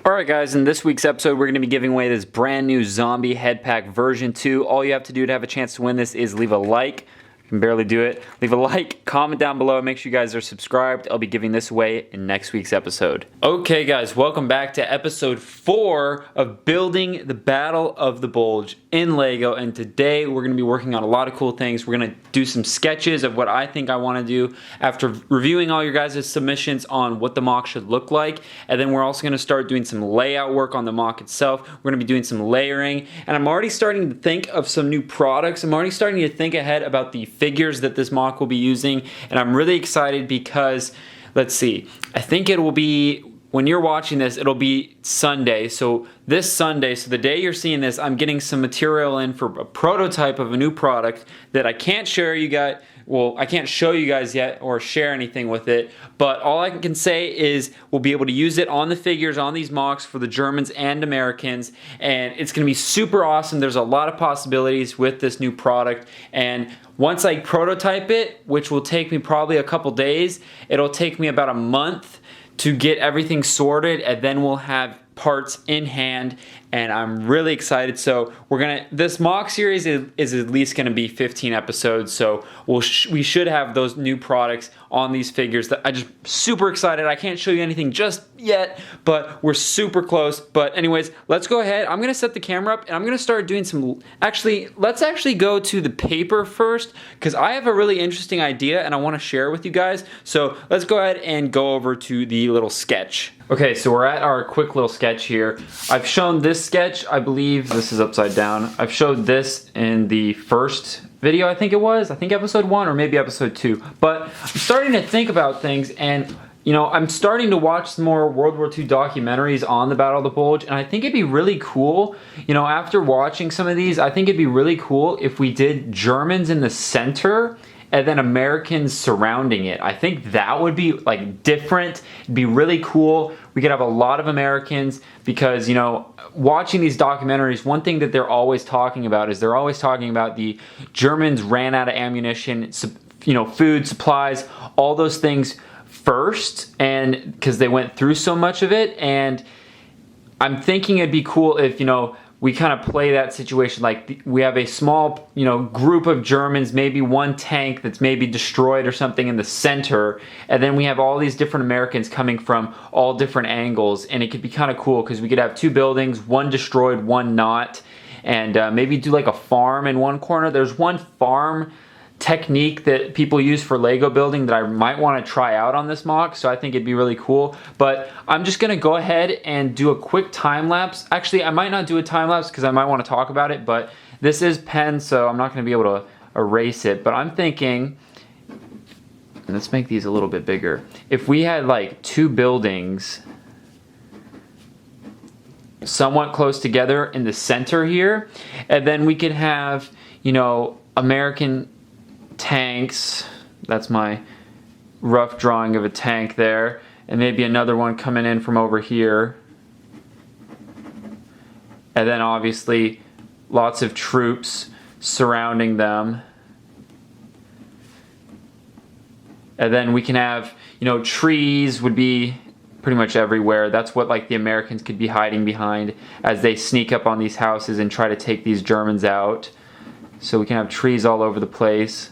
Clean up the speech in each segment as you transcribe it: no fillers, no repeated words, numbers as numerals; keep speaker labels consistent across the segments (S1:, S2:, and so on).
S1: Alright guys, in this week's episode we're going to be giving away this brand new zombie head pack version 2. All you have to do to have a chance to win this is leave a like. I can barely do it. Leave a like, comment down below, make sure you guys are subscribed. I'll be giving this away in next week's episode. Okay guys, welcome back to episode 4 of building the Battle of the Bulge in Lego, and today we're going to be working on a lot of cool things. We're going to do some sketches of what I think I want to do after reviewing all your guys' submissions on what the mock should look like, and then we're also going to start doing some layout work on the mock itself. We're going to be doing some layering, and I'm already starting to think of some new products. I'm already starting to think ahead about the figures that this mock will be using, and I'm really excited because, let's see, I think it will be, when you're watching this, it'll be Sunday. So this Sunday, so the day you're seeing this, I'm getting some material in for a prototype of a new product that I can't share you guys. Well, I can't show you guys yet or share anything with it, but all I can say is we'll be able to use it on the figures, on these mocks for the Germans and Americans, and it's going to be super awesome. There's a lot of possibilities with this new product, and once I prototype it, which will take me probably a couple days, it'll take me about a month to get everything sorted, and then we'll have parts in hand, and I'm really excited. So this mock series is at least gonna be 15 episodes, so we should have those new products on these figures. That I'm just super excited. I can't show you anything just yet, but we're super close. But anyways, let's go ahead. I'm gonna set the camera up and I'm gonna start doing some, let's actually go to the paper first, because I have a really interesting idea and I wanna share with you guys. So let's go ahead and go over to the little sketch. Okay, so we're at our quick little sketch here. I've shown this sketch, I believe this is upside down. I've showed this in the first video, I think it was. I think episode 1 or maybe episode 2. But I'm starting to think about things, and you know, I'm starting to watch some more World War II documentaries on the Battle of the Bulge, and I think it'd be really cool, you know, after watching some of these, I think it'd be really cool if we did Germans in the center and then Americans surrounding it. I think that would be like different. It'd be really cool. We could have a lot of Americans because, you know, watching these documentaries, one thing that they're always talking about is they're always talking about the Germans ran out of ammunition, you know, food, supplies, all those things first, and because they went through so much of it. And I'm thinking it'd be cool if, you know, we kind of play that situation like we have a small, you know, group of Germans, maybe one tank that's maybe destroyed or something in the center, and then we have all these different Americans coming from all different angles, and it could be kind of cool because we could have two buildings, one destroyed, one not, and maybe do like a farm in one corner. There's one farm technique that people use for Lego building that I might want to try out on this mock, so I think it'd be really cool. But I'm just gonna go ahead and do a quick time lapse. Actually, I might not do a time lapse because I might want to talk about it, but this is pen, so I'm not gonna be able to erase it. But I'm thinking, and let's make these a little bit bigger. If we had like two buildings somewhat close together in the center here, and then we could have, you know, American tanks. That's my rough drawing of a tank there, and maybe another one coming in from over here, and then obviously lots of troops surrounding them, and then we can have, you know, trees would be pretty much everywhere. That's what like the Americans could be hiding behind as they sneak up on these houses and try to take these Germans out. So we can have trees all over the place.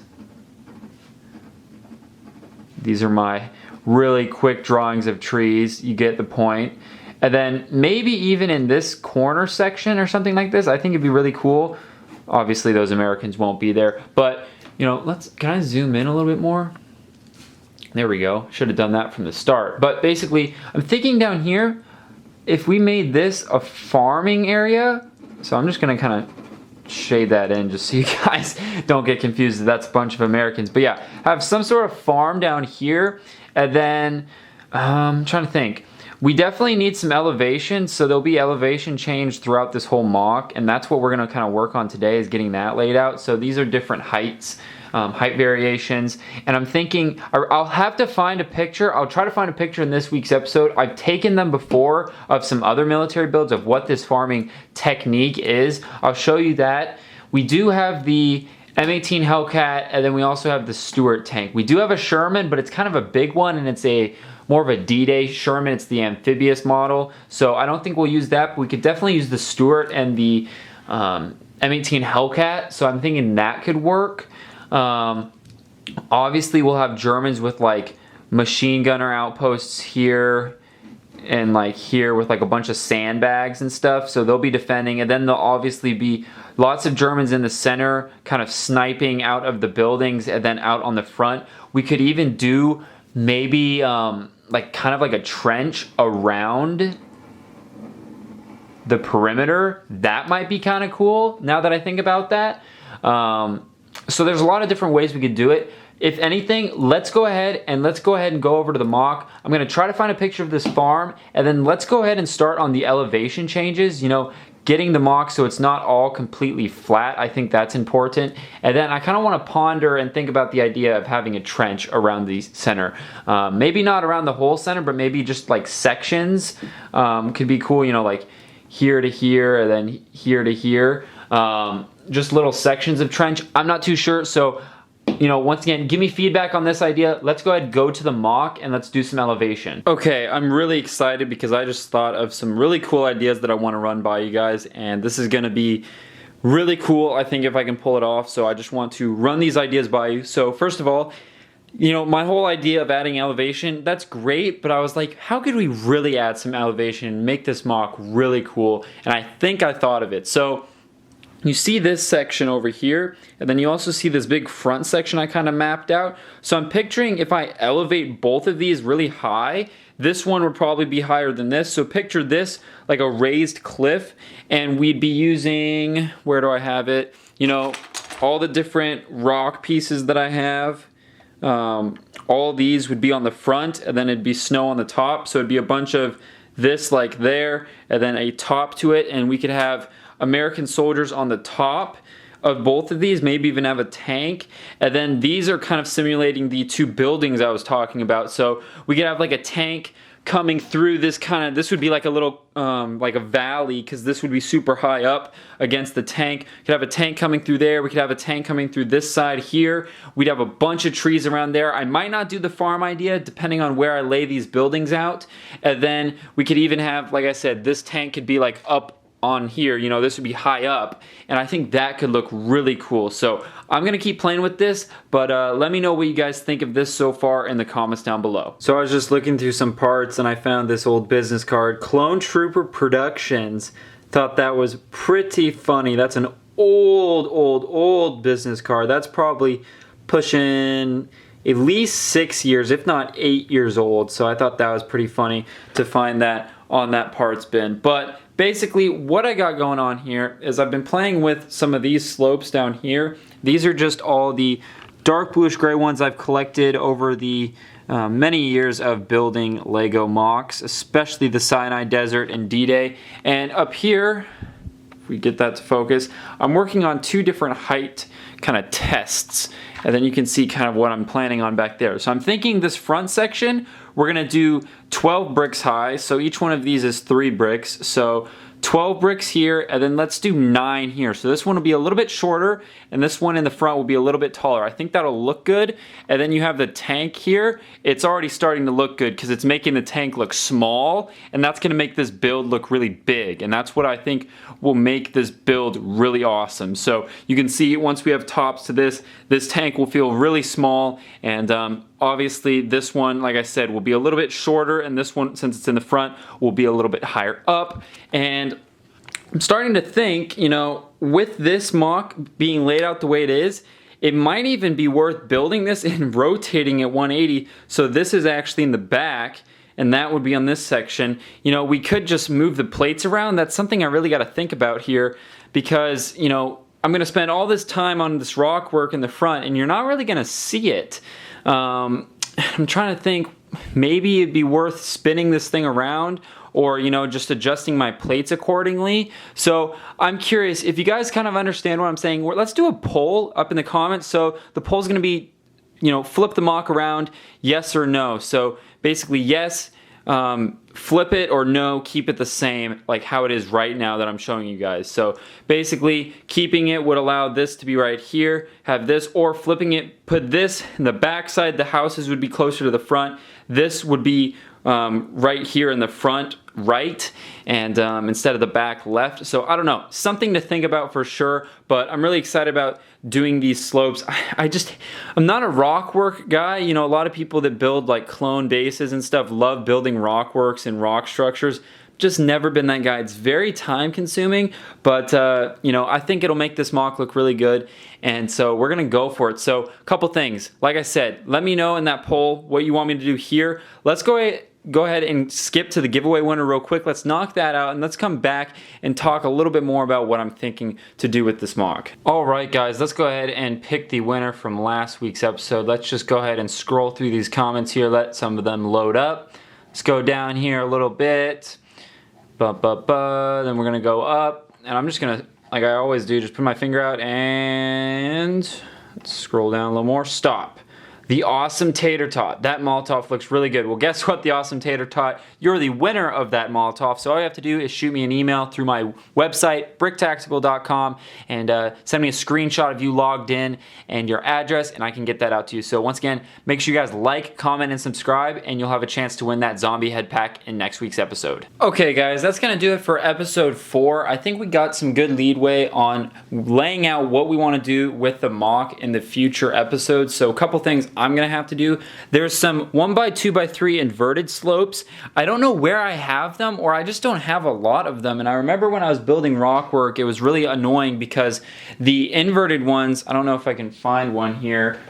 S1: These are my really quick drawings of trees. You get the point. And then maybe even in this corner section or something like this, I think it'd be really cool. Obviously those Americans won't be there, but you know, can I zoom in a little bit more? There we go. Should have done that from the start. But basically, I'm thinking down here, if we made this a farming area, so I'm just gonna kind of shade that in just so you guys don't get confused that that's a bunch of Americans. But yeah, have some sort of farm down here, and then I'm trying to think. We definitely need some elevation, so there'll be elevation change throughout this whole mock, and that's what we're going to kind of work on today, is getting that laid out. So these are different heights, height variations, and I'm thinking I'll have to find a picture. I'll try to find a picture in this week's episode. I've taken them before of some other military builds of what this farming technique is. I'll show you that. We do have the M18 Hellcat, and then we also have the Stuart tank. We do have a Sherman, but it's kind of a big one, and it's a more of a D-Day Sherman. It's the amphibious model, so I don't think we'll use that, but we could definitely use the Stuart and the M18 Hellcat, so I'm thinking that could work. Obviously, we'll have Germans with like machine gunner outposts here, and like here with like a bunch of sandbags and stuff, so they'll be defending, and then there'll obviously be lots of Germans in the center kind of sniping out of the buildings, and then out on the front we could even do maybe like kind of like a trench around the perimeter. That might be kind of cool now that I think about that. So there's a lot of different ways we could do it. If anything, let's go ahead and go over to the mock. I'm gonna try to find a picture of this farm, and then let's go ahead and start on the elevation changes, you know, getting the mock so it's not all completely flat. I think that's important. And then I kind of want to ponder and think about the idea of having a trench around the center. Maybe not around the whole center, but maybe just like sections could be cool, you know, like here to here and then here to here. Just little sections of trench. I'm not too sure, so you know, once again, give me feedback on this idea. Let's go ahead and go to the mock and let's do some elevation. Okay, I'm really excited because I just thought of some really cool ideas that I want to run by you guys, and this is going to be really cool, I think, if I can pull it off. So I just want to run these ideas by you. So first of all, you know, my whole idea of adding elevation, that's great, but I was like, how could we really add some elevation and make this mock really cool? And I think I thought of it. So you see this section over here, and then you also see this big front section I kind of mapped out. So I'm picturing if I elevate both of these really high, this one would probably be higher than this. So picture this like a raised cliff, and we'd be using, where do I have it? You know, all the different rock pieces that I have. All these would be on the front, and then it'd be snow on the top. So it'd be a bunch of this like there, and then a top to it, and we could have American soldiers on the top of both of these, maybe even have a tank, and then these are kind of simulating the two buildings I was talking about. So we could have like a tank coming through this kind of, this would be like a little like a valley, because this would be super high up against the tank. We could have a tank coming through there, we could have a tank coming through this side here, we'd have a bunch of trees around there. I might not do the farm idea depending on where I lay these buildings out, and then we could even have, like I said, this tank could be like up on here, you know, this would be high up, and I think that could look really cool. So I'm gonna keep playing with this, but let me know what you guys think of this so far in the comments down below. So I was just looking through some parts and I found this old business card, Clone Trooper Productions. Thought that was pretty funny. That's an old business card. That's probably pushing at least 6 years, if not 8 years old. So I thought that was pretty funny to find that on that parts bin. But basically what I got going on here is I've been playing with some of these slopes down here. These are just all the dark bluish gray ones I've collected over the many years of building Lego mocks, especially the Sinai Desert and D-Day. And up here, if we get that to focus, I'm working on two different height kind of tests, and then you can see kind of what I'm planning on back there. So I'm thinking this front section, we're gonna do 12 bricks high, so each one of these is 3 bricks, so 12 bricks here, and then let's do 9 here. So this one will be a little bit shorter, and this one in the front will be a little bit taller. I think that'll look good. And then you have the tank here. It's already starting to look good because it's making the tank look small, and that's gonna make this build look really big. And that's what I think will make this build really awesome. So you can see once we have tops to this, this tank will feel really small, and obviously this one, like I said, will be a little bit shorter, and this one, since it's in the front, will be a little bit higher up. And I'm starting to think, you know, with this mock being laid out the way it is, it might even be worth building this and rotating at 180, so this is actually in the back, and that would be on this section. You know, we could just move the plates around. That's something I really got to think about here, because, you know, I'm going to spend all this time on this rock work in the front, and you're not really going to see it. I'm trying to think, maybe it'd be worth spinning this thing around, or, you know, just adjusting my plates accordingly. So I'm curious if you guys kind of understand what I'm saying. Let's do a poll up in the comments. So the poll is going to be, you know, flip the mock around, yes or no. So basically, yes, flip it, or no, keep it the same like how it is right now that I'm showing you guys. So basically keeping it would allow this to be right here, have this, or flipping it, put this in the back side, the houses would be closer to the front. This would be right here in the front right, and instead of the back left. So I don't know, something to think about for sure, but I'm really excited about doing these slopes. I'm not a rock work guy. You know, a lot of people that build like clone bases and stuff love building rock works and rock structures. Just never been that guy. It's very time consuming, but you know, I think it'll make this mock look really good, and so we're gonna go for it. So a couple things, like I said, let me know in that poll what you want me to do here. Let's go ahead and skip to the giveaway winner real quick. Let's knock that out, and let's come back and talk a little bit more about what I'm thinking to do with this mock. All right, guys, let's go ahead and pick the winner from last week's episode. Let's just go ahead and scroll through these comments here, let some of them load up. Let's go down here a little bit. Then we're gonna go up, and I'm just gonna, like I always do, just put my finger out and let's scroll down a little more. Stop. The Awesome Tater Tot. That Molotov looks really good. Well, guess what, the Awesome Tater Tot? You're the winner of that Molotov. So all you have to do is shoot me an email through my website, BrickTactical.com, and send me a screenshot of you logged in and your address, and I can get that out to you. So once again, make sure you guys like, comment, and subscribe, and you'll have a chance to win that zombie head pack in next week's episode. Okay, guys, that's gonna do it for episode 4. I think we got some good leadway on laying out what we want to do with the mock in the future episodes. So a couple things I'm gonna have to do. There's some 1x2x3 inverted slopes. I don't know where I have them, or I just don't have a lot of them. And I remember when I was building rockwork, it was really annoying because the inverted ones, I don't know if I can find one here.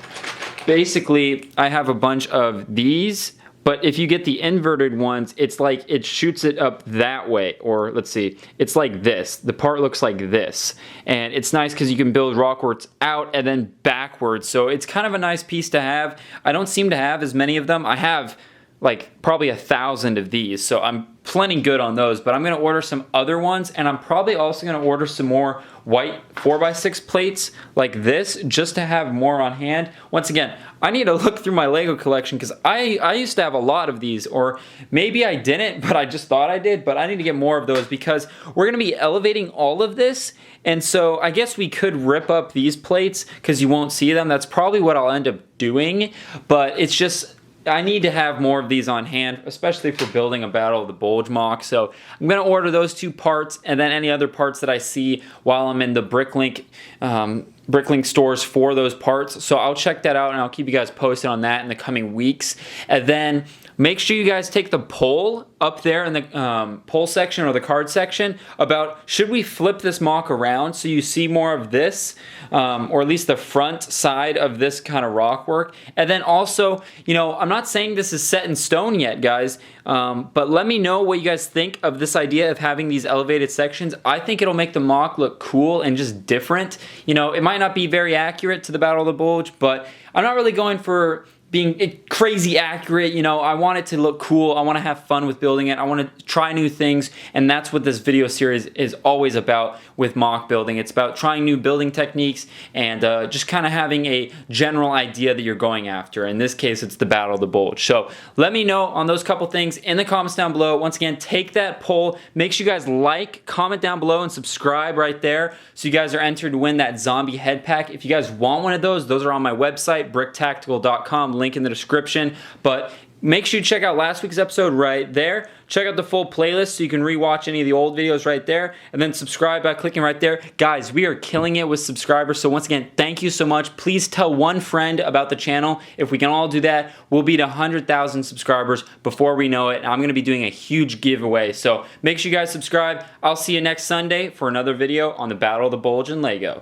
S1: Basically, I have a bunch of these, but if you get the inverted ones, it's like it shoots it up that way, or let's see, it's like this. The part looks like this, and it's nice because you can build rockworks out and then backwards, so it's kind of a nice piece to have. I don't seem to have as many of them. I have like probably 1,000 of these, so I'm plenty good on those, but I'm gonna order some other ones, and I'm probably also gonna order some more white 4x6 plates like this just to have more on hand. Once again, I need to look through my Lego collection because I used to have a lot of these, or maybe I didn't, but I just thought I did, but I need to get more of those because we're gonna be elevating all of this, and so I guess we could rip up these plates because you won't see them. That's probably what I'll end up doing, but it's just, I need to have more of these on hand, especially for building a Battle of the Bulge mock. So I'm going to order those 2 parts, and then any other parts that I see while I'm in the BrickLink stores for those parts. So I'll check that out, and I'll keep you guys posted on that in the coming weeks. And then make sure you guys take the poll up there in the poll section or the card section about should we flip this mock around so you see more of this, or at least the front side of this kind of rock work. And then also, you know, I'm not saying this is set in stone yet, guys, but let me know what you guys think of this idea of having these elevated sections. I think it'll make the mock look cool and just different. You know, it might not be very accurate to the Battle of the Bulge, but I'm not really going for being crazy accurate. You know, I want it to look cool. I want to have fun with building it. I want to try new things, and that's what this video series is always about with mock building. It's about trying new building techniques and just kind of having a general idea that you're going after. In this case, it's the Battle of the Bulge. So let me know on those couple things in the comments down below. Once again, take that poll. Make sure you guys like, comment down below, and subscribe right there so you guys are entered to win that zombie head pack. If you guys want one of those are on my website, BrickTactical.com. Link in the description, but make sure you check out last week's episode right there. Check out the full playlist so you can rewatch any of the old videos right there, and then subscribe by clicking right there. Guys, we are killing it with subscribers, so once again, thank you so much. Please tell one friend about the channel. If we can all do that, we'll beat 100,000 subscribers before we know it, and I'm going to be doing a huge giveaway, so make sure you guys subscribe. I'll see you next Sunday for another video on the Battle of the Bulge and Lego.